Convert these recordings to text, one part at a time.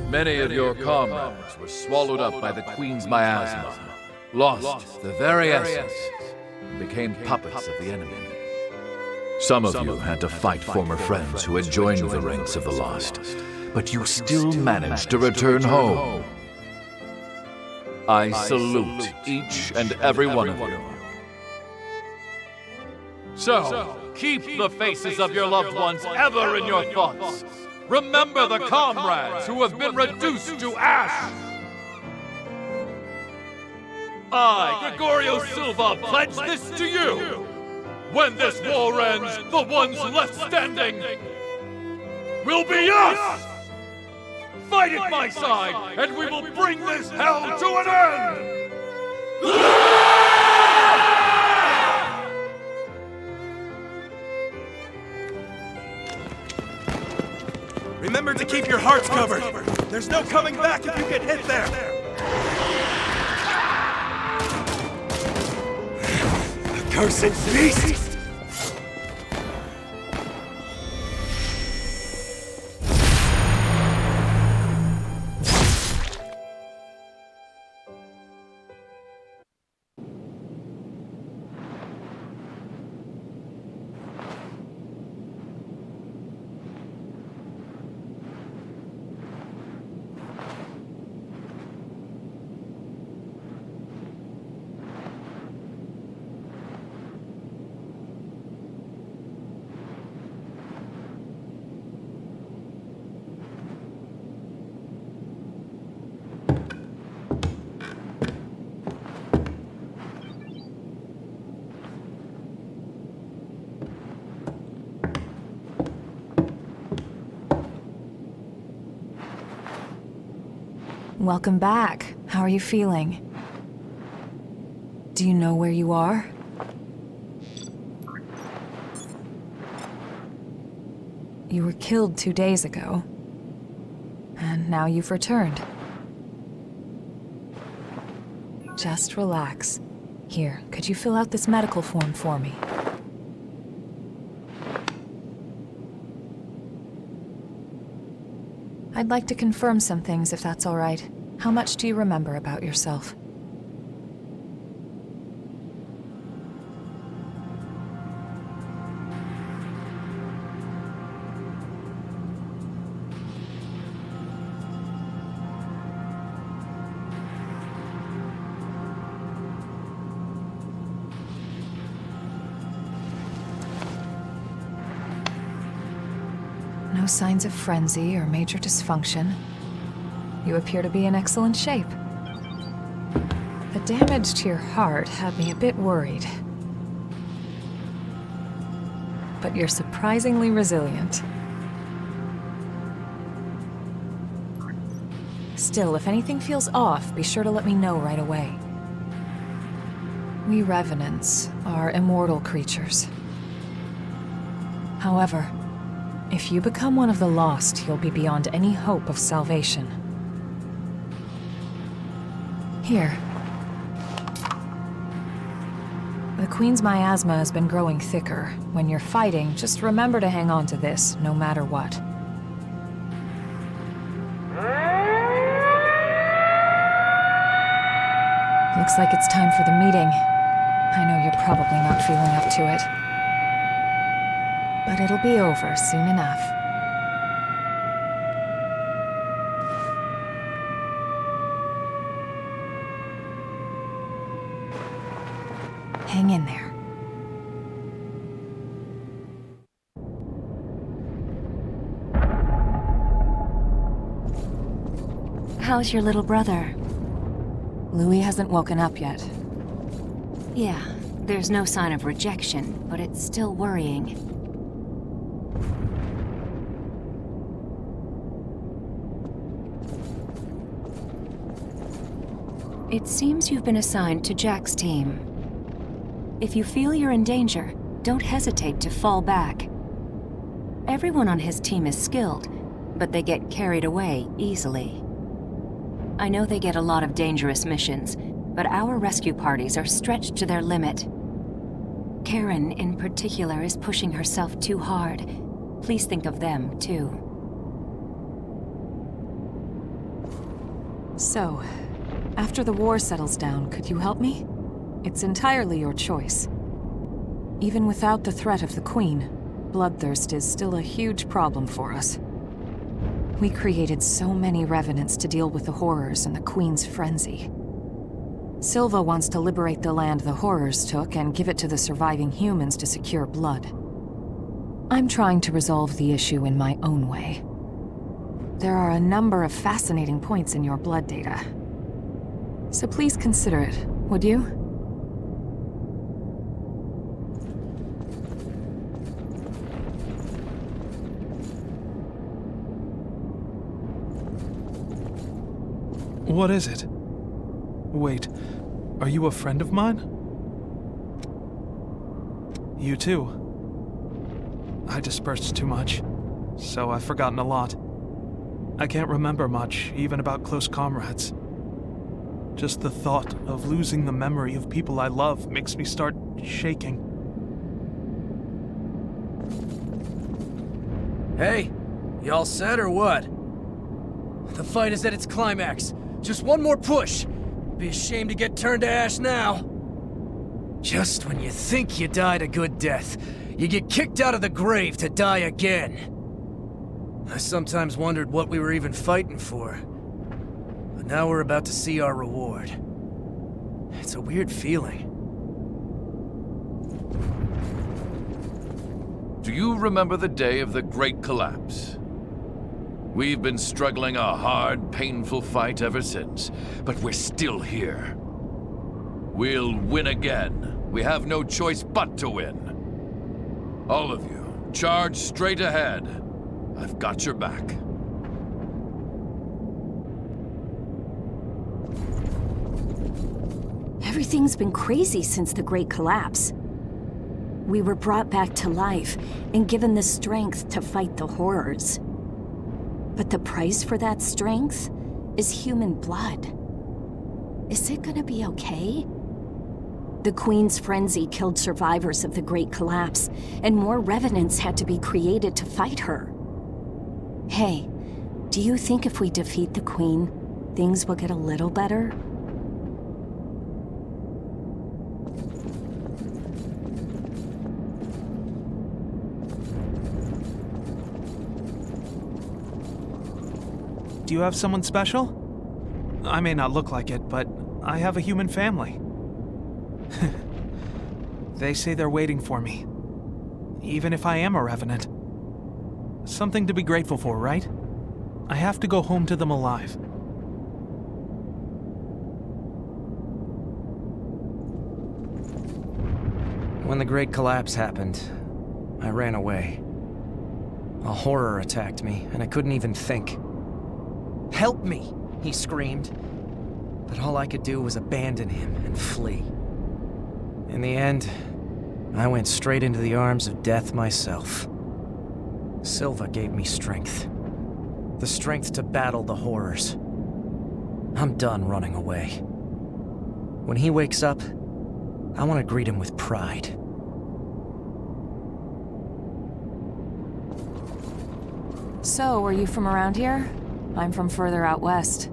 Many of your comrades were swallowed up by the Queen's miasma, lost the very essence, and became puppets of the enemy. Some of you had to fight former friends who had joined the ranks of the lost, but you still managed to return home. I salute each and every one of you. So, keep the faces of your loved ones ever in your thoughts. Remember the comrades who have been reduced to ash! I, Gregorio Silva, pledge this to you! When this war ends, the ones left standing will be us! Fight at my side, and we will bring this hell to an end! Remember to keep your hearts covered. There's no coming back if you get hit there. Accursed beast! Welcome back. How are you feeling? Do you know where you are? You were killed 2 days ago. And now you've returned. Just relax. Here, could you fill out this medical form for me? I'd like to confirm some things, if that's all right. How much do you remember about yourself? No signs of frenzy or major dysfunction. You appear to be in excellent shape. The damage to your heart had me a bit worried. But you're surprisingly resilient. Still, if anything feels off, be sure to let me know right away. We Revenants are immortal creatures. However, if you become one of the lost, you'll be beyond any hope of salvation. Here. The Queen's miasma has been growing thicker. When you're fighting, just remember to hang on to this, no matter what. Looks like it's time for the meeting. I know you're probably not feeling up to it. But it'll be over soon enough. Hang in there. How's your little brother? Louis hasn't woken up yet. Yeah, there's no sign of rejection, but it's still worrying. It seems you've been assigned to Jack's team. If you feel you're in danger, don't hesitate to fall back. Everyone on his team is skilled, but they get carried away easily. I know they get a lot of dangerous missions, but our rescue parties are stretched to their limit. Karen, in particular, is pushing herself too hard. Please think of them, too. So, after the war settles down, could you help me? It's entirely your choice. Even without the threat of the Queen, bloodthirst is still a huge problem for us. We created so many revenants to deal with the horrors and the Queen's frenzy. Silva wants to liberate the land the horrors took and give it to the surviving humans to secure blood. I'm trying to resolve the issue in my own way. There are a number of fascinating points in your blood data. So please consider it, would you? What is it? Wait, are you a friend of mine? You too. I dispersed too much, so I've forgotten a lot. I can't remember much, even about close comrades. Just the thought of losing the memory of people I love makes me start shaking. Hey, you all set or what? The fight is at its climax. Just one more push. Be a shame to get turned to ash now. Just when you think you died a good death, you get kicked out of the grave to die again. I sometimes wondered what we were even fighting for. But now we're about to see our reward. It's a weird feeling. Do you remember the day of the Great Collapse? We've been struggling a hard, painful fight ever since, but we're still here. We'll win again. We have no choice but to win. All of you, charge straight ahead. I've got your back. Everything's been crazy since the Great Collapse. We were brought back to life and given the strength to fight the horrors. But the price for that strength is human blood. Is it gonna be okay? The Queen's frenzy killed survivors of the Great Collapse, and more revenants had to be created to fight her. Hey, do you think if we defeat the Queen, things will get a little better? Do you have someone special? I may not look like it, but I have a human family. They say they're waiting for me. Even if I am a revenant. Something to be grateful for, right? I have to go home to them alive. When the Great Collapse happened, I ran away. A horror attacked me, and I couldn't even think. "Help me!" he screamed. But all I could do was abandon him and flee. In the end, I went straight into the arms of death myself. Silva gave me strength. The strength to battle the horrors. I'm done running away. When he wakes up, I want to greet him with pride. So, are you from around here? I'm from further out west.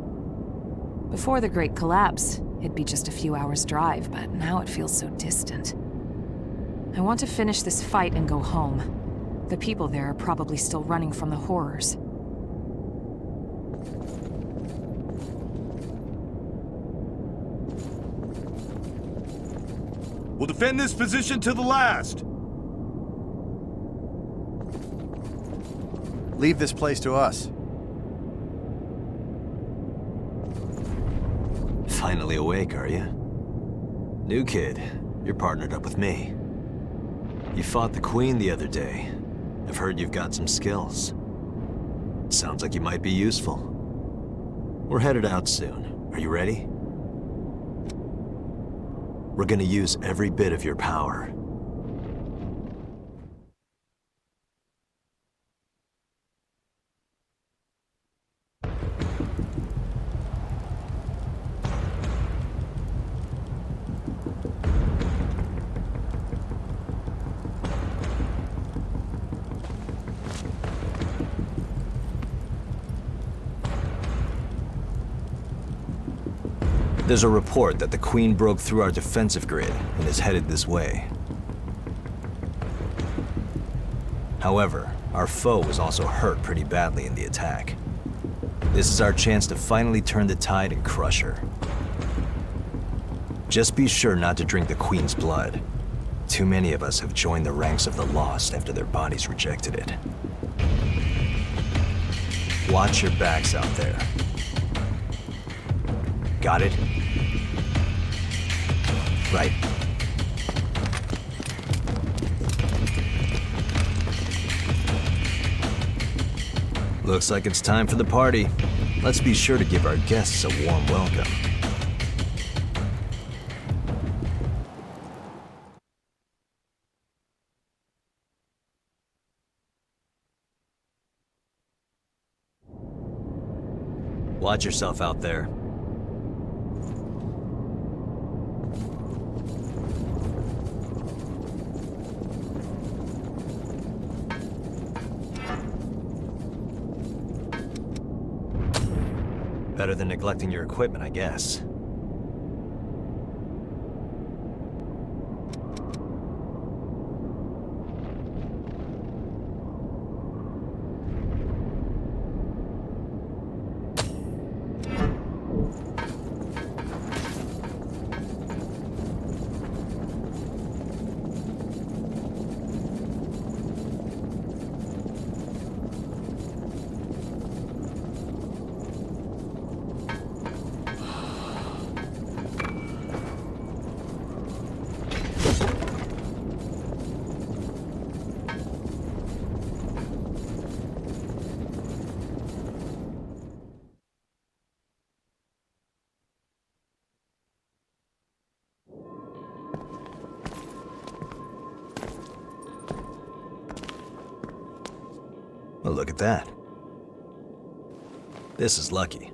Before the Great Collapse, it'd be just a few hours' drive, but now it feels so distant. I want to finish this fight and go home. The people there are probably still running from the horrors. We'll defend this position to the last. Leave this place to us. Finally awake, are you? New kid, you're partnered up with me. You fought the Queen the other day. I've heard you've got some skills. Sounds like you might be useful. We're headed out soon. Are you ready? We're gonna use every bit of your power. There's a report that the Queen broke through our defensive grid and is headed this way. However, our foe was also hurt pretty badly in the attack. This is our chance to finally turn the tide and crush her. Just be sure not to drink the Queen's blood. Too many of us have joined the ranks of the lost after their bodies rejected it. Watch your backs out there. Got it? Right. Looks like it's time for the party. Let's be sure to give our guests a warm welcome. Watch yourself out there. Better than neglecting your equipment, I guess. Well, look at that. This is lucky.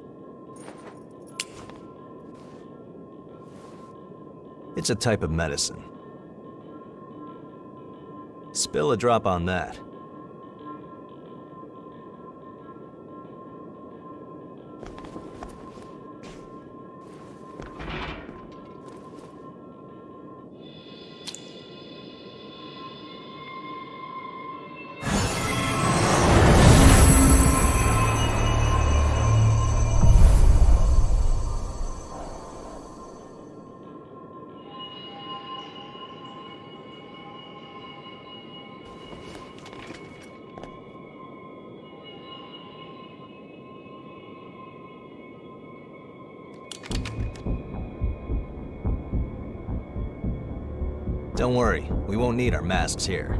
It's a type of medicine. Spill a drop on that. Don't worry, we won't need our masks here.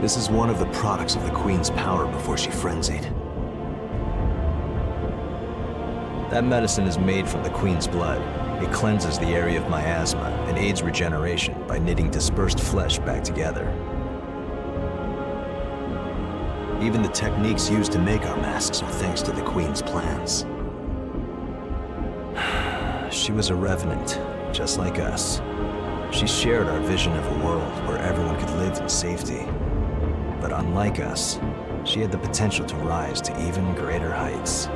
This is one of the products of the Queen's power before she frenzied. That medicine is made from the Queen's blood. It cleanses the area of miasma and aids regeneration by knitting dispersed flesh back together. Even the techniques used to make our masks are thanks to the Queen's plans. She was a revenant, just like us. She shared our vision of a world where everyone could live in safety. But unlike us, she had the potential to rise to even greater heights.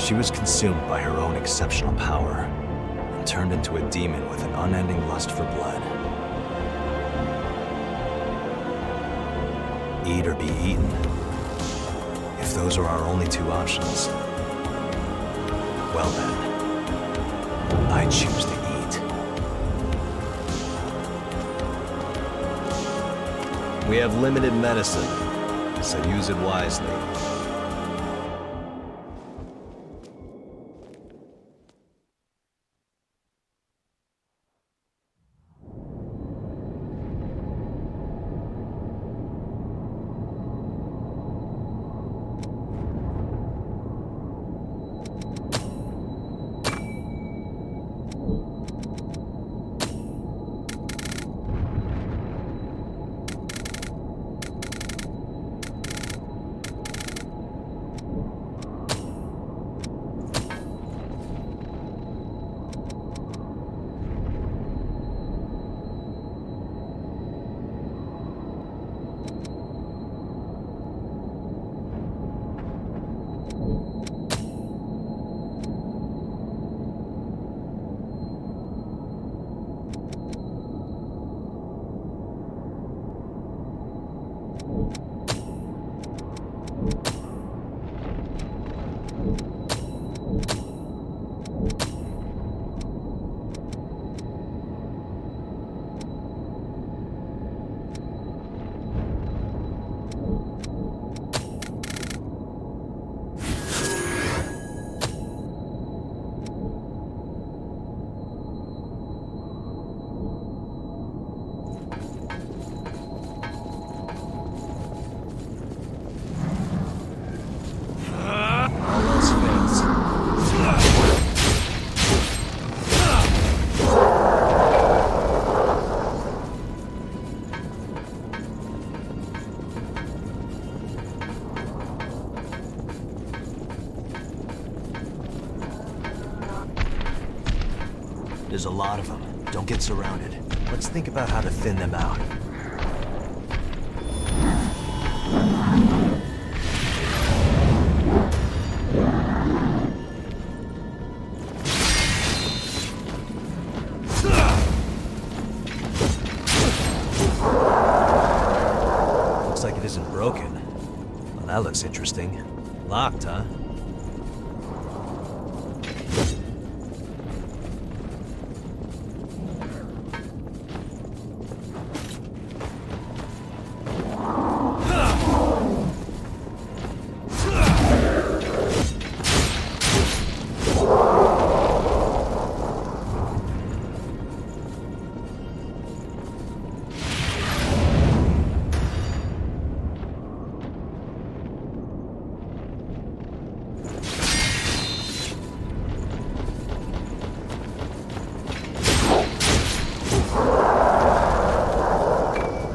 She was consumed by her own exceptional power and turned into a demon with an unending lust for blood. Eat or be eaten. If those are our only two options, well then, I choose to eat. We have limited medicine, so use it wisely. There's a lot of them. Don't get surrounded. Let's think about how to thin them out. Looks like it isn't broken. Well, that looks interesting. Locked, huh?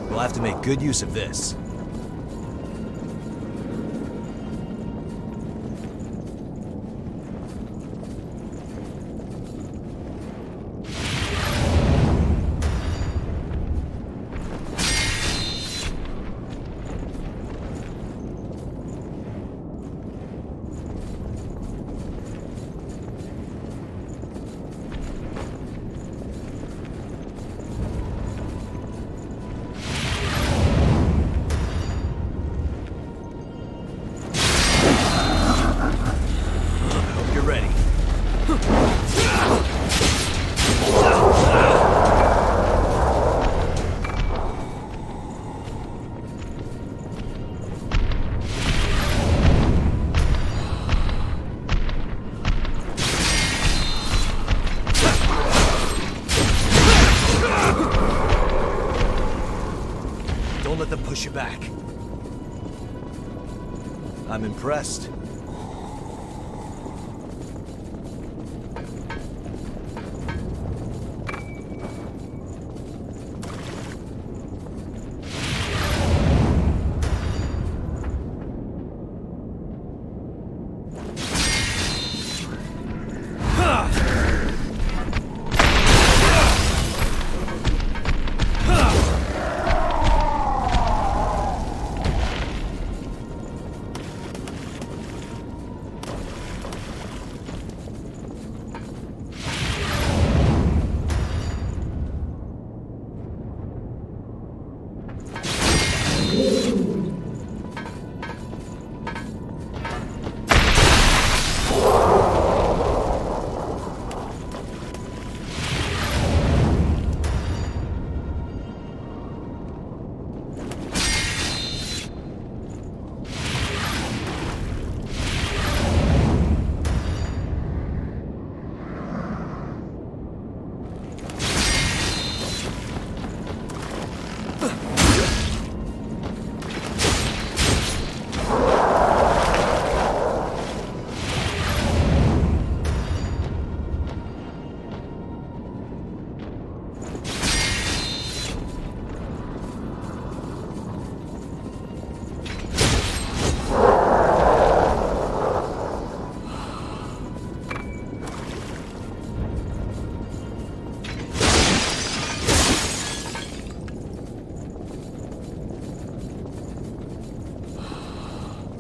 We'll have to make good use of this. Don't let them push you back. I'm impressed.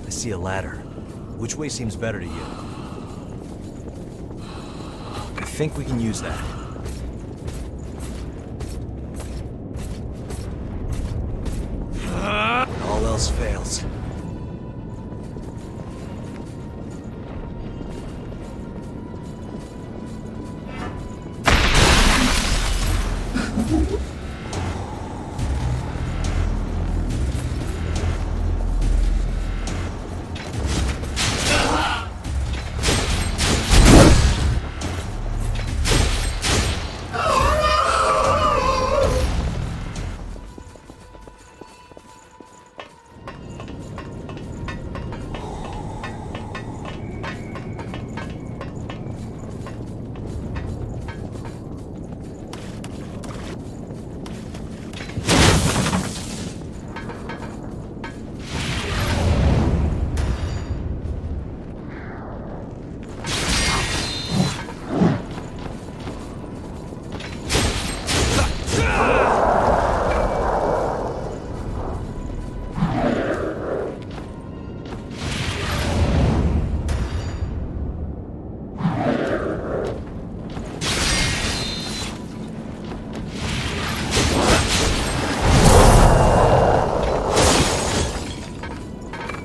See a ladder. Which way seems better to you? I think we can use that. All else fails.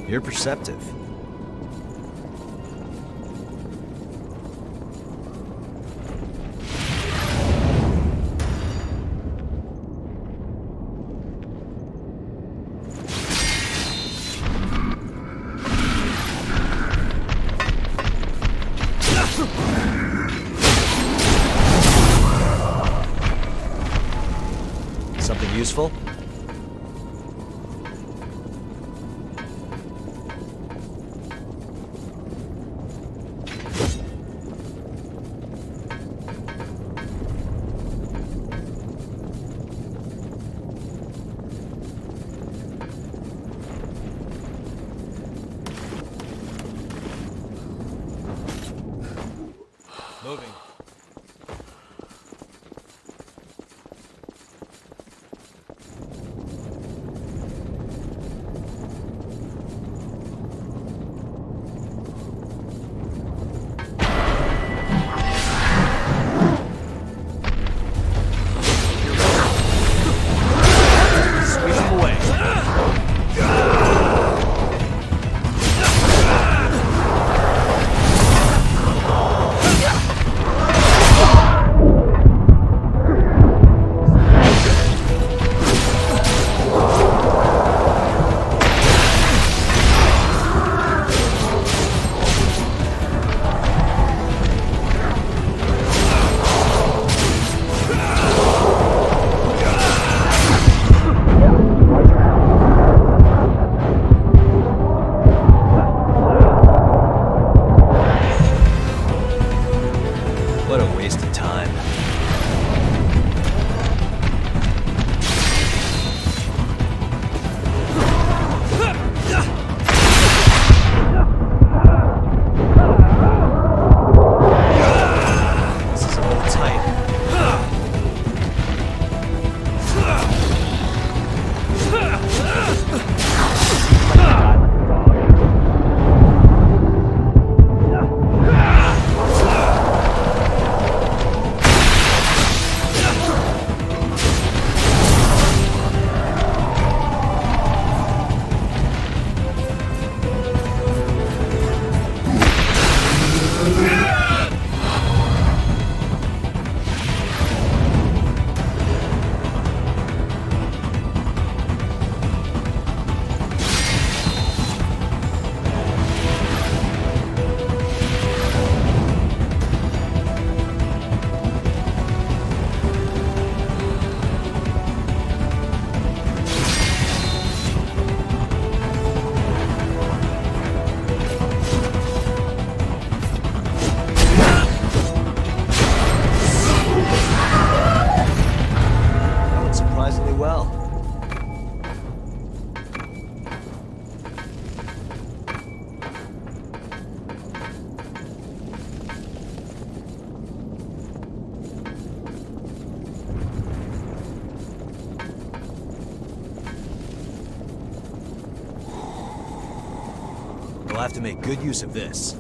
You're perceptive. Something useful? Moving. What a waste of time. This is a little tight. Surprisingly well. We'll have to make good use of this.